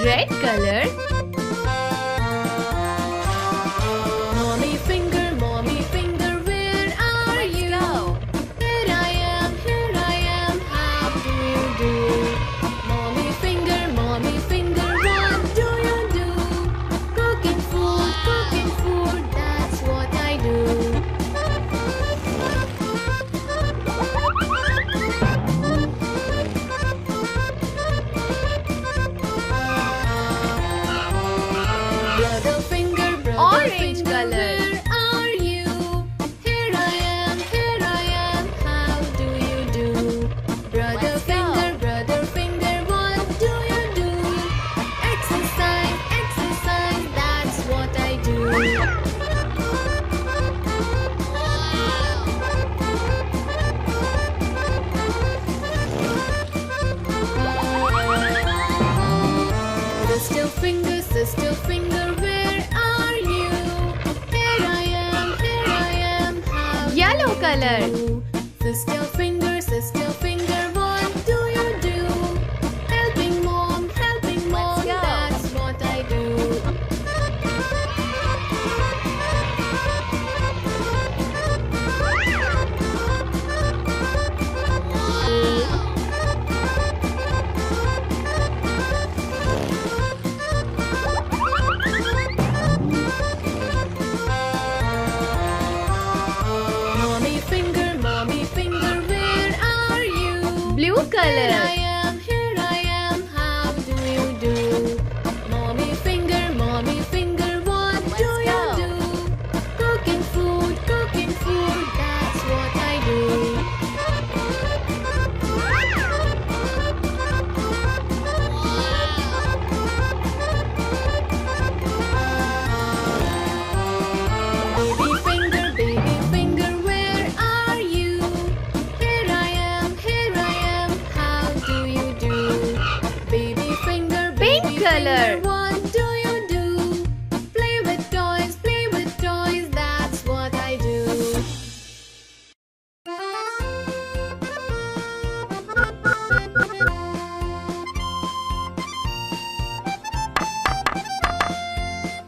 Red color. Mommy finger, where are you? Go. Here I am, how do you do? Mommy finger, what do you do? Cooking food, that's what I do. Brother finger, Orange finger, color. where are you? Here I am, how do you do? Brother finger, what do you do? Exercise, that's what I do. Sister finger, where are you? Here I am, how do Yellow you color. do? Sister finger, what do you do? Helping mom, Let's go. that's what I do. Mommy finger, where are you? Blue color. Here I am, how do you do? Mommy finger, what do Let's you go. do? Cooking food, that's what I do. Baby finger, where are you? Here I am, how do you do? Baby finger, Pink color. what do you do? Play with toys, that's what I do.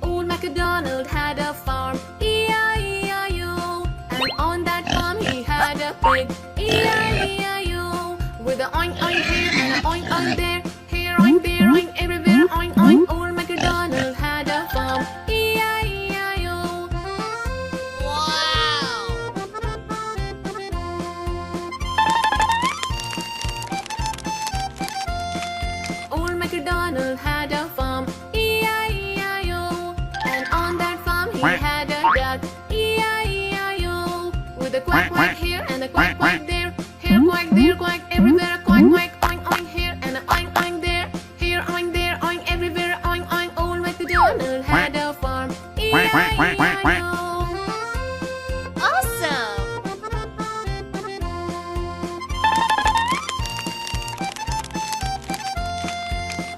Old MacDonald had a farm, E-I-E-I-O. And on that farm he had a pig, E-I-E-I-O. With a oink oink here and a oink oink there, here oink there oink everywhere oink oink. Old MacDonald had a farm, E-I-E-I-O. Old MacDonald had a farm, E-I-E-I-O. And on that farm he had a duck, E-I-E-I-O. With a quack quack here and a quack quack there, here quack there quack everywhere quack quack oink oink here and a oink oink there, here oink there oink everywhere oink oink. Old MacDonald had a farm, E-I-E-I-O. Awesome.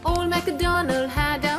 Old MacDonald had a